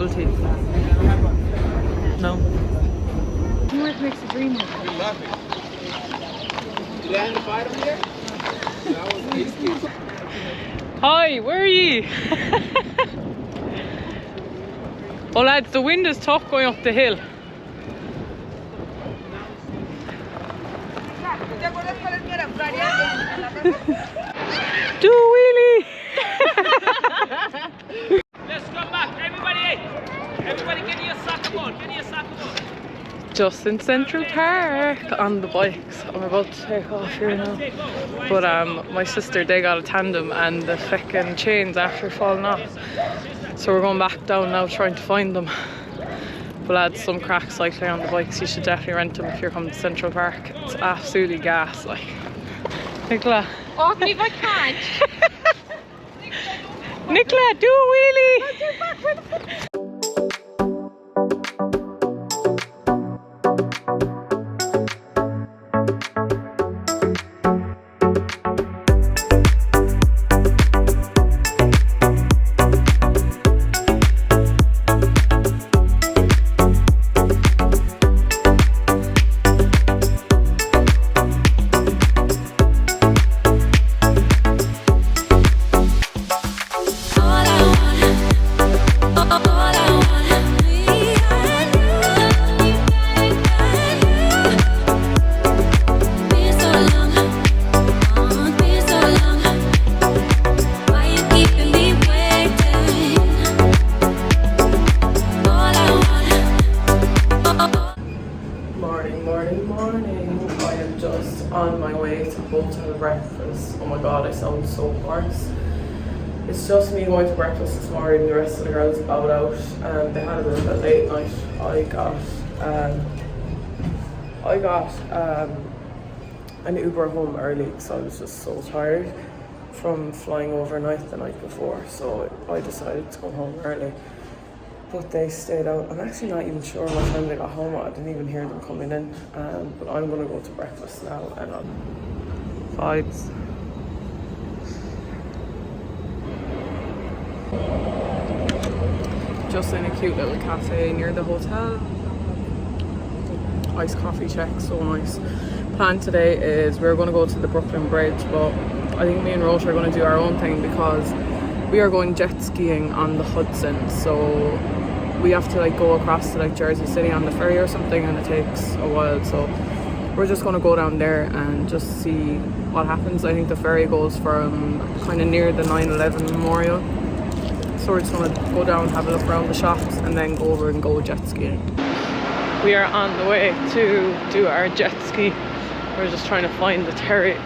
bubble tea. No. Teamwork makes the dream work. Hi, where are ye? Oh lads, the wind is tough going up the hill. Do a wheelie! Let's come back, everybody! Everybody get your soccer ball, get your soccer ball. Just in Central Park on the bikes. I'm about to take off here now. But my sister, they got a tandem and the feckin' chains after falling off. So we're going back down now trying to find them. But lads, some crack cycling on the bikes. You should definitely rent them if you're coming to Central Park. It's absolutely gas, like. Nicola. Oh, if I can't. Nicola, do a wheelie! Morning. I am just on my way to hotel breakfast. Oh my god, I sound so hoarse. It's just me going to breakfast this morning. The rest of the girls bowed out and they had a bit of a late night. I got an Uber home early because I was just so tired from flying overnight the night before, so I decided to go home early. But they stayed out. I'm actually not even sure what time they got home. I didn't even hear them coming in. But I'm gonna go to breakfast now and vibes. Just in a cute little cafe near the hotel. Iced coffee check, so nice. Plan today is we're gonna go to the Brooklyn Bridge, but I think me and Rose are gonna do our own thing because we are going jet skiing on the Hudson. So we have to like go across to like Jersey City on the ferry or something, and it takes a while, so we're just going to go down there and just see what happens. I think the ferry goes from kind of near the 9/11 memorial, so we're just going to go down, have a look around the shops and then go over and go jet skiing. We are on the way to do our jet ski. We're just trying to find the ferry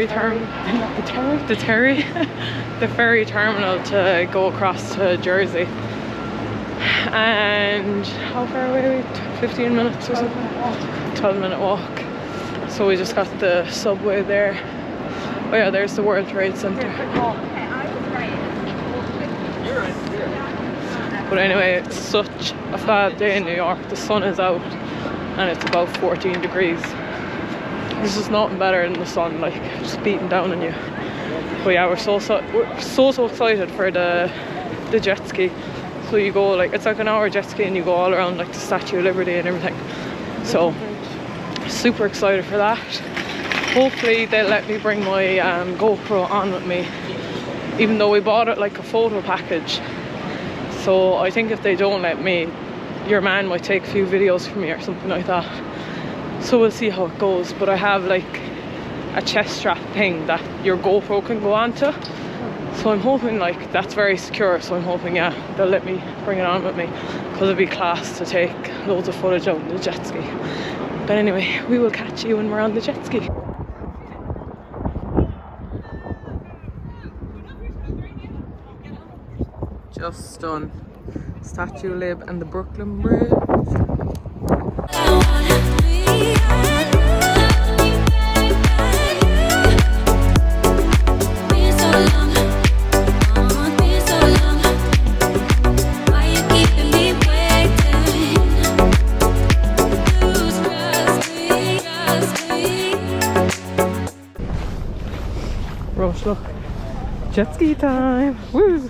terminal the ferry terminal to go across to Jersey. And how far away are we? 15 minutes or something? 12-minute walk. So we just got the subway there. Oh yeah, there's the World Trade Center. But anyway, it's such a fab day in New York. The sun is out and it's about 14 degrees. There's just nothing better than the sun, like just beating down on you. But yeah, we're so excited for the jet ski. So you go like, it's like an hour jet ski and you go all around like the Statue of Liberty and everything. So super excited for that. Hopefully they'll let me bring my GoPro on with me, even though we bought it like a photo package. So I think if they don't let me, your man might take a few videos for me or something like that. So we'll see how it goes. But I have like a chest strap thing that your GoPro can go onto. So I'm hoping like that's very secure, so I'm hoping yeah, they'll let me bring it on with me because it'd be class to take loads of footage on the jet ski. But anyway, we will catch you when we're on the jet ski. Just done. Statue Lib and the Brooklyn Bridge. Roche, look. Jet ski time! Woo!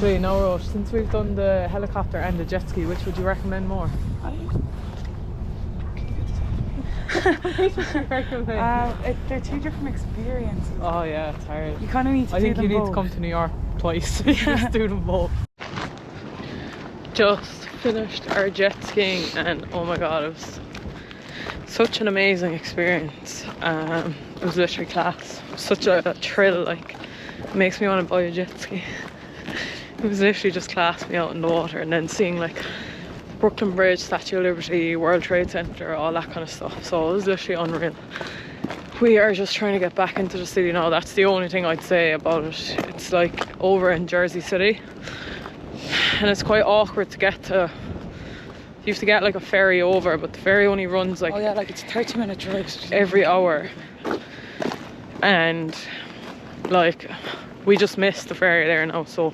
Actually, no rush. Since we've done the helicopter and the jet ski, which would you recommend more? They're two different experiences. Oh yeah, it's hard. You kind of need to I do think them you need both. to come to New York twice. You just do them both. Just finished our jet skiing and oh my god, it was such an amazing experience. It was literally class. It was such a thrill, like it makes me want to buy a jet ski. It was literally just class, me out in the water and then seeing like Brooklyn Bridge, Statue of Liberty, World Trade Center, all that kind of stuff. So it was literally unreal. We are just trying to get back into the city now. That's the only thing I'd say about it. It's like over in Jersey City and it's quite awkward to get to. You have to get like a ferry over, but the ferry only runs like, Oh yeah, like it's a 30-minute drive. every hour. And like we just missed the ferry there now, so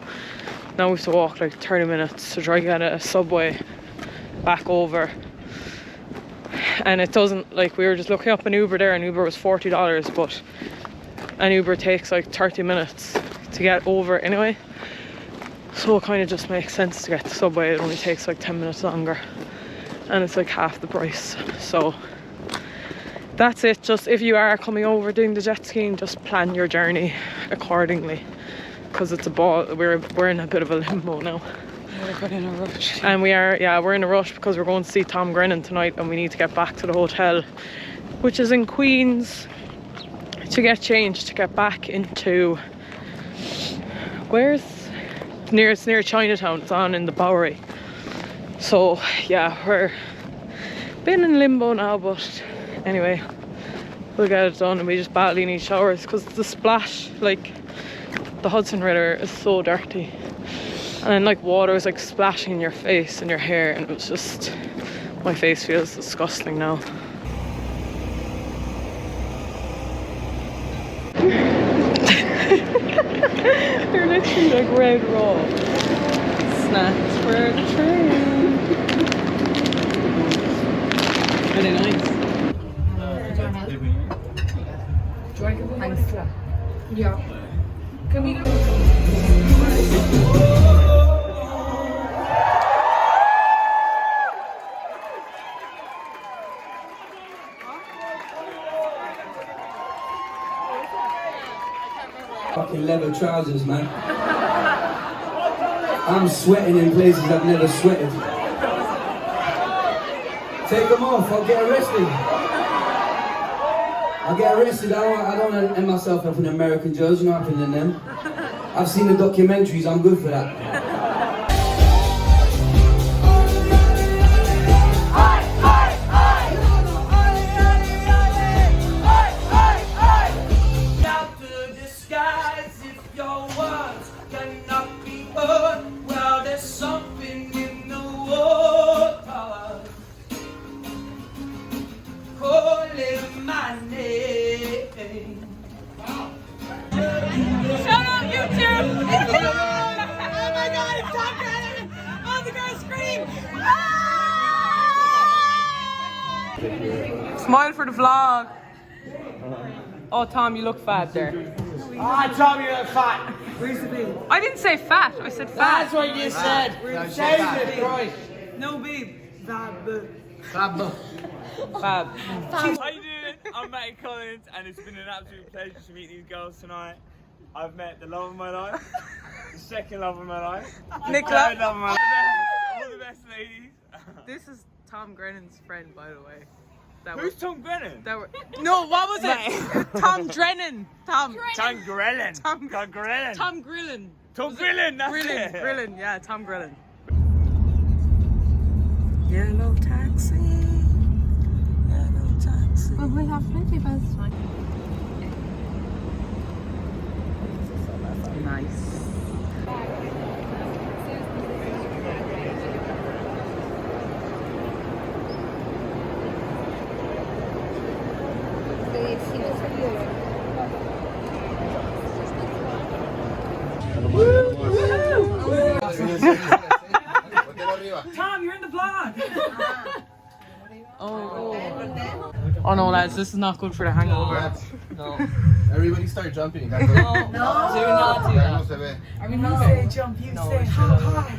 now we have to walk like 30 minutes to try to get a subway back over. And it doesn't, like we were just looking up an Uber there and Uber was $40, but an Uber takes like 30 minutes to get over anyway. So it kind of just makes sense to get the subway. It only takes like 10 minutes longer and it's like half the price. So that's it. Just if you are coming over doing the jet skiing, just plan your journey accordingly because it's a ball. We're in a bit of a limbo now. We're in a rush. And we're in a rush because we're going to see Tom Grennan tonight and we need to get back to the hotel, which is in Queens, to get changed to get back into it's near Chinatown. It's on in the Bowery. So yeah, we're been in limbo now, but anyway, we'll get it done. And we just badly need showers because the splash, like the Hudson River is so dirty. And then like water was like splashing in your face and your hair and it was just, my face feels disgusting now. They're literally like red raw snacks for the train. Are they nice? Yeah. Can we Fucking leather trousers, man. I'm sweating in places I've never sweated. Take them off, I'll get arrested. I don't want to end myself up in American Joes, you know what happened in them. I've seen the documentaries, I'm good for that. Smile for the vlog. Oh, Tom, you look fat there. Ah, Tom, you look fat. Where's the babe? I didn't say fat, I said fat. That's what you said. We're saving it, right? No, babe. Fab. How you doing? I'm Matty Collins, and it's been an absolute pleasure to meet these girls tonight. I've met the love of my life, the second love of my life, Nicola. the third love of my life. All the best ladies. This is Tom Grennan's friend, by the way. Who's Tom Grennan? No, what was it? Tom Drennan. Tom Grellen. Tom Grillen. Tom Grillen. Tom Grillen, that's it. Grillen, yeah, Tom Grillen. Yellow taxi. Yellow taxi. Well, we have plenty of bus time. Nice. Tom, you're in the vlog. Oh no, lads. Lads, this is not good for the hangover. No. Everybody start jumping. No. Do not do that. I mean, you say jump, you say ha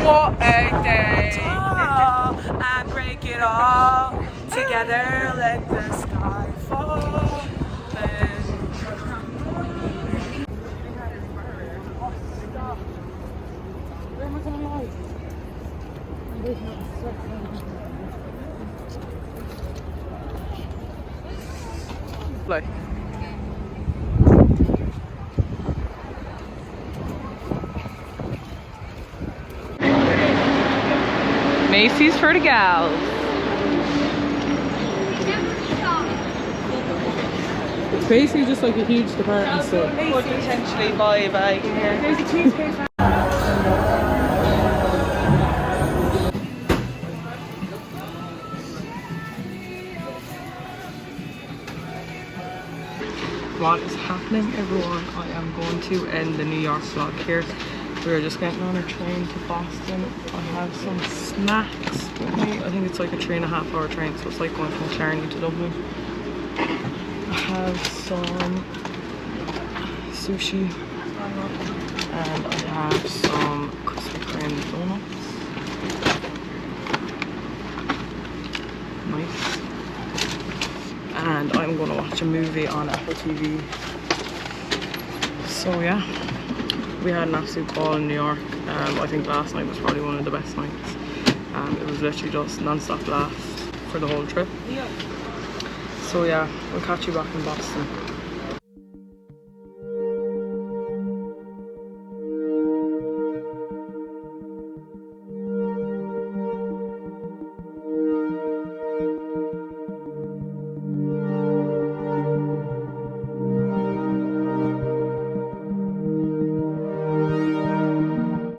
What a day! And break it all together, let the sky fall. Where am I gonna lie? Like. Macy's for the gals. It's basically just like a huge department store. Could potentially buy a bag here. There's a cheesecake factory. What is happening, everyone? I am going to end the New York vlog here. We're just getting on a train to Boston. I have some snacks with me. I think it's like a 3.5 hour train, so it's like going from Clarny to Dublin. I have some sushi and I have some Krispy Kreme donuts. Nice. And I'm going to watch a movie on Apple TV. So yeah. We had an absolute ball in New York. I think last night was probably one of the best nights. It was literally just non-stop laughs for the whole trip. So yeah, we'll catch you back in Boston.